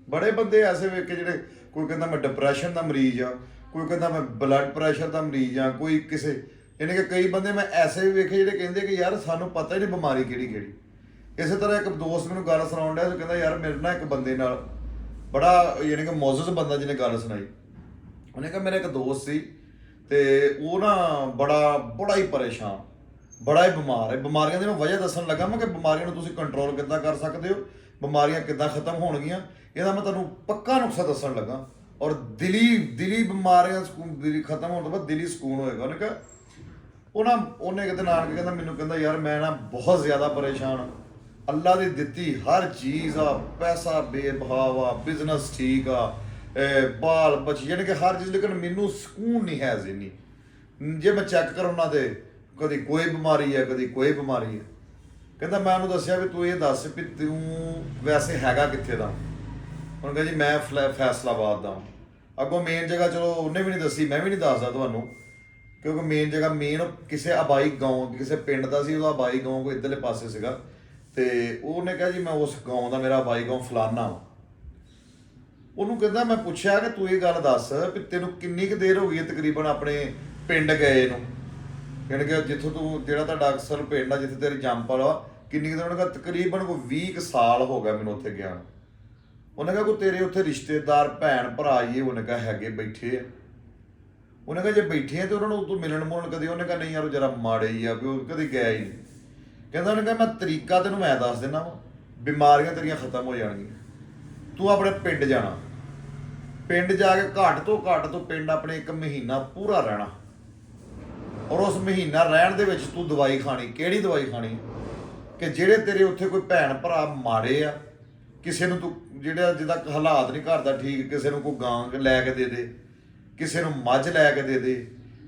बड़े बंदे ऐसे वेखे जिहड़े कोई कहता मैं डिप्रैशन का मरीज हाँ, कोई कहता मैं ब्लड प्रैशर का मरीज हाँ, कोई किसी यानी कि कई बंदे मैं ऐसे भी वेखे जिहड़े कहते कि यार सानू पता ही नहीं बीमारी किहड़ी किहड़ी। इस तरह एक दोस्त मैंू गल सुनाउण डिया, कहता यार मेरे ना एक बंदे नाल बड़ा यानी कि मोजिज़ बंदा जिन्हें गल सुनाई। उन्हें कहा मेरा एक दोस्त सी ते वो ना बड़ा बड़ा ही परेशान, बड़ा ही बीमार है। बीमारियों की मैं वजह दसन लगा मैं कि बीमारियों को तुसीं कंट्रोल किद्दां कर सकते हो, बीमारियां किद्दां खत्म होणगियां, ਇਹਦਾ मैं तुहानूं पक्का नुस्खा दसन लगा। और दिली दिली बीमारियां दिली खत्म होने तो बाद दिली सुकून होएगा। उन्हें कहा वो ना उन्हें एक दिन आन के कहता मैनू कहता यार मैं ना बहुत ज़्यादा परेशान हाँ, अल्लाह की दिती हर चीज़ आ, पैसा बेबहाव आ, बिजनेस ठीक आ, बाल बच यानी कि हर चीज़, लेकिन मैनू सुकून नहीं है जिन्नी। जे मैं चैक कराउना तो कभी कोई बीमारी है कभी कोई बीमारी है। कहता मैं उन्होंने दसिया भी तू ये दस भी तू वैसे हैगा कित्थे दा। उन्होंने कहा जी मैं फैसलाबाद दा। अगों मेन जगह चलो उन्हें भी नहीं दसी, मैं भी नहीं दसदा तुहानूं, क्योंकि मेन जगह मेन किसी आबाई गाँव किसी पिंड का सी, आबाई गाँव कोई इधरले पासे सीगा। ते उन्हें कहा जी मैं उस गाँव का मेरा आबाई गाँव फलाना वा। ਉਹਨੂੰ ਕਹਿੰਦਾ मैं ਪੁੱਛਿਆ कि तू ये गल दस भी तेनों किन्नी कुछ देर हो गई है तकरीबन अपने पिंड गए ਨੂੰ, यानी कि जिथों तू ਜਿਹੜਾ ਤੁਹਾਡਾ ਅਕਸਰ ਪਿੰਡ ਆ ਜਿੱਥੇ ਤੇਰੀ ਜੰਪਲ ਆ ਕਿੰਨੀ ਕੁ ਉਹਨੇ ਕਿਹਾ ਤਕਰੀਬਨ ਕੋਈ 20 ਸਾਲ ਹੋ ਗਿਆ ਮੈਨੂੰ ਉੱਥੇ ਗਿਆ। ਉਹਨੇ ਕਿਹਾ ਕੋਈ ਤੇਰੇ ਉੱਥੇ ਰਿਸ਼ਤੇਦਾਰ ਭੈਣ ਭਰਾ ਹੀ ਉਹਨੇ ਕਿਹਾ ਹੈਗੇ ਬੈਠੇ ਆ। ਉਹਨੇ ਕਿਹਾ ਜੇ ਬੈਠੇ ਆ ਤੇ ਉਹਨਾਂ ਨੂੰ ਤੂੰ ਮਿਲਣ ਮੁਲਣ ਕਦੇ, ਉਹਨੇ ਕਿਹਾ ਨਹੀਂ ਯਾਰ ਉਹ ਜਰਾ ਮਾੜੇ ਹੀ ਆ ਵੀ ਉਹ ਕਦੇ ਗਿਆ ਹੀ ਨਹੀਂ। ਕਹਿੰਦਾ ਉਹਨੇ ਕਿਹਾ ਮੈਂ ਤਰੀਕਾ ਤੈਨੂੰ ਮੈਂ ਦੱਸ ਦਿੰਦਾ ਵਾ, ਬਿਮਾਰੀਆਂ ਤੇਰੀਆਂ ਖਤਮ ਹੋ ਜਾਣਗੀਆਂ। ਤੂੰ ਆਪਣੇ ਪਿੰਡ ਜਾਣਾ, ਪਿੰਡ ਜਾ ਕੇ ਘੱਟ ਤੋਂ ਪਿੰਡ ਆਪਣੇ 1 ਮਹੀਨਾ ਪੂਰਾ ਰਹਿਣਾ, ਔਰ ਉਸ ਮਹੀਨਾ ਰਹਿਣ ਦੇ ਵਿੱਚ ਤੂੰ ਦਵਾਈ ਖਾਣੀ। ਕਿਹੜੀ ਦਵਾਈ ਖਾਣੀ ਕਿ ਜਿਹੜੇ ਤੇਰੇ ਉੱਥੇ ਕੋਈ ਭੈਣ ਭਰਾ ਮਾੜੇ ਆ, ਕਿਸੇ ਨੂੰ ਤੂੰ ਜਿਹੜਾ ਜਿਹਦਾ ਹਾਲਾਤ ਨਹੀਂ ਘਰ ਦਾ ਠੀਕ, ਕਿਸੇ ਨੂੰ ਕੋਈ ਗਾਂ ਲੈ ਕੇ ਦੇ ਦੇ, ਕਿਸੇ ਨੂੰ ਮੱਝ ਲੈ ਕੇ ਦੇ ਦੇ,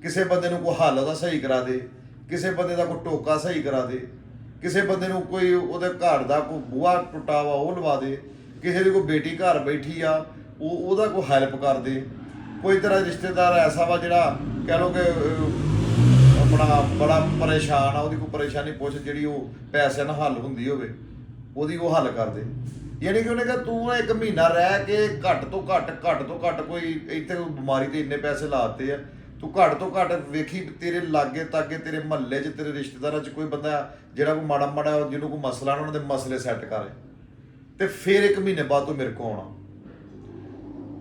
ਕਿਸੇ ਬੰਦੇ ਨੂੰ ਕੋਈ ਹੱਲ ਉਹਦਾ ਸਹੀ ਕਰਾ ਦੇ, ਕਿਸੇ ਬੰਦੇ ਦਾ ਕੋਈ ਟੋਕਾ ਸਹੀ ਕਰਾ ਦੇ, ਕਿਸੇ ਬੰਦੇ ਨੂੰ ਕੋਈ ਉਹਦੇ ਘਰ ਦਾ ਕੋਈ ਬੂਹਾ ਟੁੱਟਾ ਵਾ ਉਹ ਲਵਾ ਦੇ, ਕਿਸੇ ਦੀ ਕੋਈ ਬੇਟੀ ਘਰ ਬੈਠੀ ਆ ਉਹਦਾ ਕੋਈ ਹੈਲਪ ਕਰ ਦੇ, ਕੋਈ ਤੇਰਾ ਰਿਸ਼ਤੇਦਾਰ ਐਸਾ ਵਾ ਜਿਹੜਾ ਕਹਿ ਲਓ ਕਿ ਆਪਣਾ ਬੜਾ ਪਰੇਸ਼ਾਨ ਆ, ਉਹਦੀ ਕੋਈ ਪਰੇਸ਼ਾਨੀ ਪੁੱਛ ਜਿਹੜੀ ਉਹ ਪੈਸਿਆਂ ਨਾਲ ਹੱਲ ਹੁੰਦੀ ਹੋਵੇ ਉਹਦੀ ਉਹ ਹੱਲ ਕਰ ਦੇ। ਯਾਨੀ ਕਿ ਉਹਨੇ ਕਿਹਾ ਤੂੰ 1 ਮਹੀਨਾ ਰਹਿ ਕੇ ਘੱਟ ਤੋਂ ਘੱਟ ਕੋਈ ਇੱਥੇ ਕੋਈ ਬਿਮਾਰੀ ਤੇ ਇੰਨੇ ਪੈਸੇ ਲਾਤੇ ਆ, ਤੂੰ ਘੱਟ ਤੋਂ ਘੱਟ ਵੇਖੀ ਤੇਰੇ ਲਾਗੇ ਤਾਗੇ ਤੇਰੇ ਮਹੱਲੇ 'ਚ ਤੇਰੇ ਰਿਸ਼ਤੇਦਾਰਾਂ 'ਚ ਕੋਈ ਬੰਦਾ ਜਿਹੜਾ ਕੋਈ ਮਾੜਾ ਜਿਹਨੂੰ ਕੋਈ ਮਸਲਾ ਨਾ ਉਹਨਾਂ ਦੇ ਮਸਲੇ ਸੈੱਟ ਕਰੇ ਤੇ ਫਿਰ 1 ਮਹੀਨੇ ਬਾਅਦ ਤੂੰ ਮੇਰੇ ਕੋਲ ਆਉਣਾ।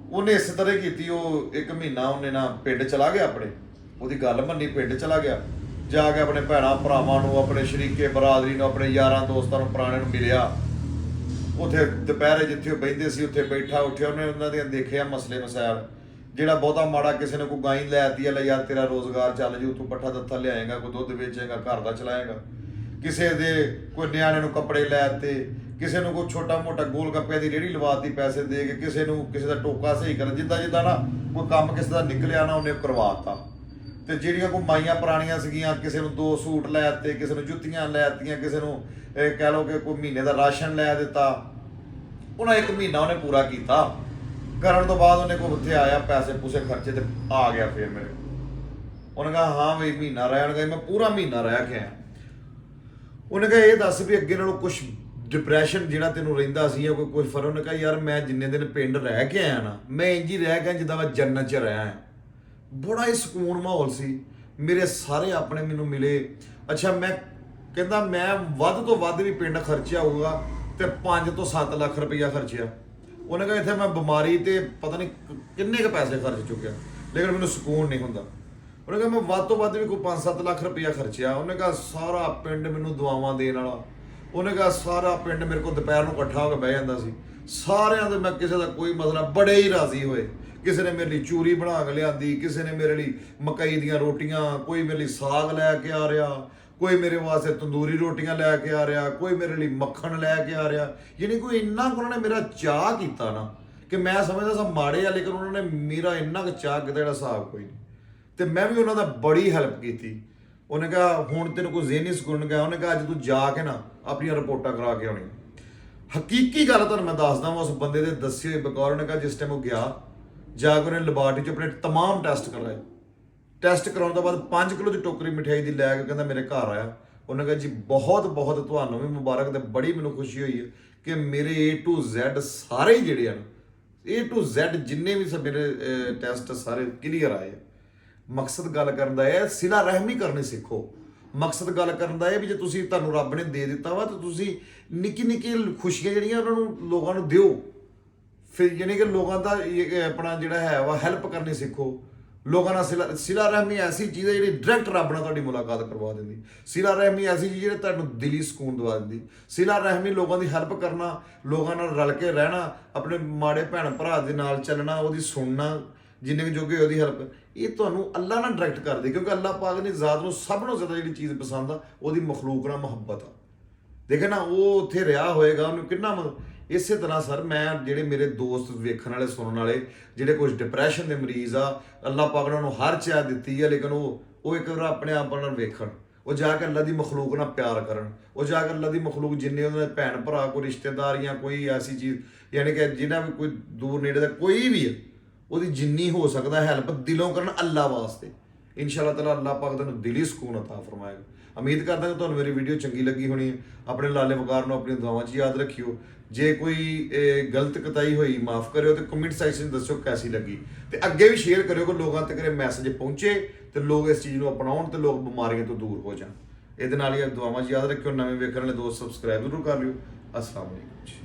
ਉਹਨੇ ਇਸ ਤਰ੍ਹਾਂ ਕੀਤੀ। ਉਹ 1 ਮਹੀਨਾ ਉਹਨੇ ਨਾ ਪਿੰਡ ਚਲਾ ਗਿਆ, ਆਪਣੇ ਉਹਦੀ ਗੱਲ ਮੰਨੀ, ਪਿੰਡ ਚਲਾ ਗਿਆ, ਜਾ ਕੇ ਆਪਣੇ ਭੈਣਾਂ ਭਰਾਵਾਂ ਨੂੰ, ਆਪਣੇ ਸ਼ਰੀਕੇ ਬਰਾਦਰੀ ਨੂੰ, ਆਪਣੇ ਯਾਰਾਂ ਦੋਸਤਾਂ ਨੂੰ ਪੁਰਾਣੇ ਨੂੰ ਮਿਲਿਆ। ਉੱਥੇ ਦੁਪਹਿਰੇ ਜਿੱਥੇ ਉਹ ਬਹਿੰਦੇ ਸੀ ਉੱਥੇ ਬੈਠਾ ਉੱਠਿਆ, ਉਹਨੇ ਉਹਨਾਂ ਦੀਆਂ ਦੇਖਿਆ ਮਸਲੇ ਮਸਾਇਲ। ਜਿਹੜਾ ਬਹੁਤਾ ਮਾੜਾ ਕਿਸੇ ਨੇ ਕੋਈ ਗਾਂ ਹੀ ਲੈ ਆਤੀ ਹੈ, ਲੈ ਯਾਰ ਤੇਰਾ ਰੋਜ਼ਗਾਰ ਚੱਲ ਜੂ, ਤੂੰ ਪੱਠਾ ਦੱਥਾ ਲਿਆਏਗਾ, ਕੋਈ ਦੁੱਧ ਵੇਚੇਗਾ, ਘਰ ਦਾ ਚਲਾਏਗਾ। ਕਿਸੇ ਦੇ ਕੋਈ ਨਿਆਣੇ ਨੂੰ ਕੱਪੜੇ ਲੈ ਦਿੱਤੇ, ਕਿਸੇ ਨੂੰ ਕੋਈ ਛੋਟਾ ਮੋਟਾ ਗੋਲ ਗੱਪਿਆਂ ਦੀ ਰੇਹੜੀ ਲਵਾਤੀ ਪੈਸੇ ਦੇ ਕੇ, ਕਿਸੇ ਨੂੰ ਕਿਸੇ ਦਾ ਟੋਕਾ ਸਹੀ ਕਰਨ, ਜਿੱਦਾਂ ਨਾ ਕੋਈ ਕੰਮ ਕਿਸੇ ਦਾ ਨਿਕਲਿਆ ਨਾ ਉਹਨੇ ਕਰਵਾਤਾ। ਤੇ ਜਿਹੜੀਆਂ ਕੋਈ ਮਾਈਆਂ ਪੁਰਾਣੀਆਂ ਸੀਗੀਆਂ, ਕਿਸੇ ਨੂੰ 2 ਸੂਟ ਲੈ ਦਿੱਤੇ, ਕਿਸੇ ਨੂੰ ਜੁੱਤੀਆਂ ਲੈ ਦਿੱਤੀਆਂ, ਕਿਸੇ ਨੂੰ ਕਹਿ ਲਓ ਕਿ ਕੋਈ ਮਹੀਨੇ ਦਾ ਰਾਸ਼ਨ ਲੈ ਦਿੱਤਾ। ਉਹਨਾਂ 1 ਮਹੀਨਾ ਉਹਨੇ ਪੂਰਾ ਕੀਤਾ। ਕਰਨ ਤੋਂ ਬਾਅਦ ਉਹਨੇ ਕੋਈ ਉੱਥੇ ਆਇਆ, ਪੈਸੇ ਪੂਸੇ ਖਰਚੇ ਤੇ ਆ ਗਿਆ ਫਿਰ ਮੇਰੇ। ਉਹਨੇ ਕਿਹਾ ਹਾਂ ਬਈ ਮਹੀਨਾ ਰਹਿਣ ਗਏ, ਮੈਂ ਪੂਰਾ ਮਹੀਨਾ ਰਹਿ ਕੇ ਆਇਆ। ਉਹਨੇ ਕਿਹਾ ਇਹ ਦੱਸ ਵੀ ਅੱਗੇ ਨਾਲੋਂ ਕੁਛ ਡਿਪਰੈਸ਼ਨ ਜਿਹੜਾ ਤੈਨੂੰ ਰਹਿੰਦਾ ਸੀ ਕੋਈ ਕੋਈ ਫਰਕ। ਉਹਨੇ ਕਿਹਾ ਯਾਰ ਮੈਂ ਜਿੰਨੇ ਦਿਨ ਪਿੰਡ ਰਹਿ ਕੇ ਆਇਆ ਨਾ, ਮੈਂ ਇੰਝ ਹੀ ਰਹਿ ਗਿਆ ਜਿੱਦਾਂ ਮੈਂ ਜੰਨਤ 'ਚ ਰਿਹਾ ਹਾਂ। ਬੜਾ ਹੀ ਸਕੂਨ ਮਾਹੌਲ ਸੀ, ਮੇਰੇ ਸਾਰੇ ਆਪਣੇ ਮੈਨੂੰ ਮਿਲੇ। ਅੱਛਾ ਮੈਂ ਕਹਿੰਦਾ ਮੈਂ ਵੱਧ ਤੋਂ ਵੱਧ ਵੀ ਪਿੰਡ ਖਰਚਿਆ ਹੋਊਗਾ ਤੇ 5 ਤੋਂ 7 ਲੱਖ ਰੁਪਈਆ ਖਰਚਿਆ। ਉਹਨੇ ਕਿਹਾ ਇੱਥੇ ਮੈਂ ਬਿਮਾਰੀ ਤੇ ਪਤਾ ਨਹੀਂ ਕਿੰਨੇ ਕੁ ਪੈਸੇ ਖਰਚ ਚੁੱਕਿਆ, ਲੇਕਿਨ ਮੈਨੂੰ ਸਕੂਨ ਨਹੀਂ ਹੁੰਦਾ। ਉਹਨੇ ਕਿਹਾ ਮੈਂ ਵੱਧ ਤੋਂ ਵੱਧ ਵੀ ਕੋਈ 5-7 ਲੱਖ ਰੁਪਈਆ ਖਰਚਿਆ। ਉਹਨੇ ਕਿਹਾ ਸਾਰਾ ਪਿੰਡ ਮੈਨੂੰ ਦੁਆਵਾਂ ਦੇਣ ਵਾਲਾ। ਉਹਨੇ ਕਿਹਾ ਸਾਰਾ ਪਿੰਡ ਮੇਰੇ ਕੋਲ ਦੁਪਹਿਰ ਨੂੰ ਇਕੱਠਾ ਹੋ ਕੇ ਬਹਿ ਜਾਂਦਾ ਸੀ, ਸਾਰਿਆਂ ਦੇ ਮੈਂ ਕਿਸੇ ਦਾ ਕੋਈ ਮਸਲਾ, ਬੜੇ ਹੀ ਰਾਜ਼ੀ ਹੋਏ। ਕਿਸੇ ਨੇ ਮੇਰੇ ਲਈ ਚੂਰੀ ਬਣਾ ਕੇ ਲਿਆਂਦੀ, ਕਿਸੇ ਨੇ ਮੇਰੇ ਲਈ ਮਕਈ ਦੀਆਂ ਰੋਟੀਆਂ, ਕੋਈ ਮੇਰੇ ਲਈ ਸਾਗ ਲੈ ਕੇ ਆ ਰਿਹਾ, ਕੋਈ ਮੇਰੇ ਵਾਸਤੇ ਤੰਦੂਰੀ ਰੋਟੀਆਂ ਲੈ ਕੇ ਆ ਰਿਹਾ, ਕੋਈ ਮੇਰੇ ਲਈ ਮੱਖਣ ਲੈ ਕੇ ਆ ਰਿਹਾ। ਯਾਨੀ ਕੋਈ ਇੰਨਾ ਕੁ ਉਹਨਾਂ ਨੇ ਮੇਰਾ ਚਾਅ ਕੀਤਾ ਨਾ ਕਿ ਮੈਂ ਸਮਝਦਾ ਸਾਂ ਮਾੜੇ ਆ, ਲੇਕਿਨ ਉਹਨਾਂ ਨੇ ਮੇਰਾ ਇੰਨਾ ਕੁ ਚਾਅ ਕੀਤਾ ਜਿਹੜਾ ਹਿਸਾਬ ਕੋਈ ਨਹੀਂ। ਤੇ ਮੈਂ ਵੀ ਉਹਨਾਂ ਦਾ ਬੜੀ ਹੈਲਪ ਕੀਤੀ। ਉਹਨੇ ਕਿਹਾ ਹੁਣ ਤੈਨੂੰ ਕੋਈ ਜ਼ਹਿਨੀ ਸਕੂਨ ਗਿਆ। ਉਹਨੇ ਕਿਹਾ ਅੱਜ ਤੂੰ ਜਾ ਕੇ ਨਾ ਆਪਣੀਆਂ ਰਿਪੋਰਟਾਂ ਕਰਾ ਕੇ ਆਉਣੀ। ਹਕੀਕੀ ਗੱਲ ਤੁਹਾਨੂੰ ਮੈਂ ਦੱਸਦਾ ਵਾਂ, ਉਸ ਬੰਦੇ ਦੇ ਦੱਸੇ ਹੋਏ ਬਕੌਰ। ਉਹਨੇ ਕਿਹਾ ਜਿਸ ਟਾਈਮ ਉਹ ਗਿਆ, ਜਾ ਕੇ ਉਹਨੇ ਲੈਬਾਰਟਰੀ 'ਚ ਆਪਣੇ ਤਮਾਮ ਟੈਸਟ ਕਰਵਾਏ। ਟੈਸਟ ਕਰਾਉਣ ਤੋਂ ਬਾਅਦ 5 ਕਿਲੋ ਦੀ ਟੋਕਰੀ ਮਠਿਆਈ ਦੀ ਲੈ ਕੇ ਕਹਿੰਦਾ ਮੇਰੇ ਘਰ ਆਇਆ। ਉਹਨੇ ਕਿਹਾ ਜੀ ਬਹੁਤ ਬਹੁਤ ਤੁਹਾਨੂੰ ਵੀ ਮੁਬਾਰਕ, ਤੇ ਬੜੀ ਮੈਨੂੰ ਖੁਸ਼ੀ ਹੋਈ ਹੈ ਕਿ ਮੇਰੇ A to Z ਸਾਰੇ ਹੀ ਜਿਹੜੇ ਹਨ A to Z ਜਿੰਨੇ ਵੀ ਮੇਰੇ ਟੈਸਟ ਸਾਰੇ ਕਲੀਅਰ ਆਏ ਆ। ਮਕਸਦ ਗੱਲ ਕਰਨ ਦਾ ਇਹ ਸਿਲਾ ਰਹਿਮੀ ਕਰਨੀ ਸਿੱਖੋ। ਮਕਸਦ ਗੱਲ ਕਰਨ ਦਾ ਇਹ ਵੀ ਜੇ ਤੁਸੀਂ ਤੁਹਾਨੂੰ ਰੱਬ ਨੇ ਦੇ ਦਿੱਤਾ ਵਾ ਤਾਂ ਤੁਸੀਂ ਨਿੱਕੀ ਨਿੱਕੀ ਖੁਸ਼ੀਆਂ ਜਿਹੜੀਆਂ ਉਹਨਾਂ ਨੂੰ ਲੋਕਾਂ ਨੂੰ ਦਿਓ। ਫਿਰ ਯਾਨੀ ਕਿ ਲੋਕਾਂ ਦਾ ਆਪਣਾ ਜਿਹੜਾ ਹੈ ਵਾ ਹੈਲਪ ਕਰਨੀ ਸਿੱਖੋ। ਲੋਕਾਂ ਨਾਲ ਸਿਲਾ ਰਹਿਮੀ ਐਸੀ ਚੀਜ਼ ਹੈ ਜਿਹੜੀ ਡਾਇਰੈਕਟ ਰੱਬ ਨਾਲ ਤੁਹਾਡੀ ਮੁਲਾਕਾਤ ਕਰਵਾ ਦਿੰਦੀ। ਸਿਲਾ ਰਹਿਮੀ ਐਸੀ ਚੀਜ਼ ਜਿਹੜੀ ਤੁਹਾਨੂੰ ਦਿਲੀ ਸਕੂਨ ਦਵਾ ਦਿੰਦੀ। ਸਿਲਾ ਰਹਿਮੀ ਲੋਕਾਂ ਦੀ ਹੈਲਪ ਕਰਨਾ, ਲੋਕਾਂ ਨਾਲ ਰਲ ਕੇ ਰਹਿਣਾ, ਆਪਣੇ ਮਾੜੇ ਭੈਣ ਭਰਾ ਦੇ ਨਾਲ ਚੱਲਣਾ, ਉਹਦੀ ਸੁਣਨਾ, ਜਿੰਨੇ ਵੀ ਜੋਗੇ ਉਹਦੀ ਹੈਲਪ, ਇਹ ਤੁਹਾਨੂੰ ਅੱਲਾ ਨਾਲ ਡਾਇਰੈਕਟ ਕਰਦੇ। ਕਿਉਂਕਿ ਅੱਲਾ ਪਾਕ ਨੇ ਜ਼ਾਤ ਨੂੰ ਸਭ ਨਾਲੋਂ ਜ਼ਿਆਦਾ ਜਿਹੜੀ ਚੀਜ਼ ਪਸੰਦ ਆ ਉਹਦੀ ਮਖਲੂਕ ਨਾਲ ਮੁਹੱਬਤ ਆ। ਦੇਖੇ ਨਾ ਉਹ ਉੱਥੇ ਰਿਹਾ ਹੋਏਗਾ, ਉਹਨੂੰ ਕਿੰਨਾ ਇਸੇ ਤਰ੍ਹਾਂ ਸਰ ਮੈਂ ਜਿਹੜੇ ਮੇਰੇ ਦੋਸਤ ਵੇਖਣ ਵਾਲੇ ਸੁਣਨ ਵਾਲੇ ਜਿਹੜੇ ਕੁਝ ਡਿਪਰੈਸ਼ਨ ਦੇ ਮਰੀਜ਼ ਆ, ਅੱਲਾ ਪਾਕ ਨੇ ਉਹਨੂੰ ਹਰ ਚੀਜ਼ ਦਿੱਤੀ ਹੈ, ਲੇਕਿਨ ਉਹ ਇੱਕ ਵਾਰ ਆਪਣੇ ਆਪ ਨਾਲ ਵੇਖਣ, ਉਹ ਜਾ ਕੇ ਅੱਲਾ ਦੀ ਮਖਲੂਕ ਨਾਲ ਪਿਆਰ ਕਰਨ, ਉਹ ਜਾ ਕੇ ਅੱਲਾ ਦੀ ਮਖਲੂਕ ਜਿੰਨੇ ਉਹਨਾਂ ਦੇ ਭੈਣ ਭਰਾ, ਕੋਈ ਰਿਸ਼ਤੇਦਾਰ ਜਾਂ ਕੋਈ ਐਸੀ ਚੀਜ਼ ਯਾਨੀ ਕਿ ਜਿਹਨਾਂ ਵੀ ਕੋਈ ਦੂਰ ਨੇੜੇ ਦਾ ਕੋਈ ਵੀ ਹੈ, ਉਹਦੀ ਜਿੰਨੀ ਹੋ ਸਕਦਾ ਹੈਲਪ ਦਿਲੋਂ ਕਰਨ ਅੱਲਾ ਵਾਸਤੇ। ਇਨਸ਼ਾ ਅੱਲਾਹ ਤਾਲਾ ਅੱਲਾ ਪਾਕ ਤੁਹਾਨੂੰ ਦਿਲੀ ਸਕੂਨ ਅਤਾ ਫਰਮਾਏਗਾ। ਉਮੀਦ ਕਰਦਾ ਕਿ ਤੁਹਾਨੂੰ ਮੇਰੀ ਵੀਡੀਓ ਚੰਗੀ ਲੱਗੀ ਹੋਣੀ ਹੈ। ਆਪਣੇ ਲਾਲੇ ਵਕਾਰ ਨੂੰ ਆਪਣੀ ਦੁਆਵਾਂ 'ਚ ਯਾਦ ਰੱਖਿਓ। ਜੇ ਕੋਈ ਗਲਤ ਕਤਾਈ ਹੋਈ ਮਾਫ ਕਰਿਓ ਤੇ ਕਮੈਂਟ ਸੈਕਸ਼ਨ 'ਚ ਦੱਸਿਓ ਕੈਸੀ ਲੱਗੀ, ਤੇ ਅੱਗੇ ਵੀ ਸ਼ੇਅਰ ਕਰਿਓ ਕਿ ਲੋਕਾਂ ਤੱਕ ਇਹ ਮੈਸੇਜ ਪਹੁੰਚੇ ਤੇ ਲੋਕ ਇਸ ਚੀਜ਼ ਨੂੰ ਅਪਣਾਉਣ ਤੇ ਲੋਕ ਬਿਮਾਰੀਆਂ ਤੋਂ ਦੂਰ ਹੋ ਜਾਣ। ਇਹਦੇ ਨਾਲ ਹੀ ਦੁਆਵਾਂ 'ਚ ਯਾਦ ਰੱਖਿਓ। ਨਵੇਂ ਵੇਖਣ ਵਾਲੇ ਦੋਸਤ ਸਬਸਕ੍ਰਾਈਬ ਜ਼ਰੂਰ ਕਰ ਲਿਓ। ਅਸਲਾਮ ਵਾਲੇਕੁਮ।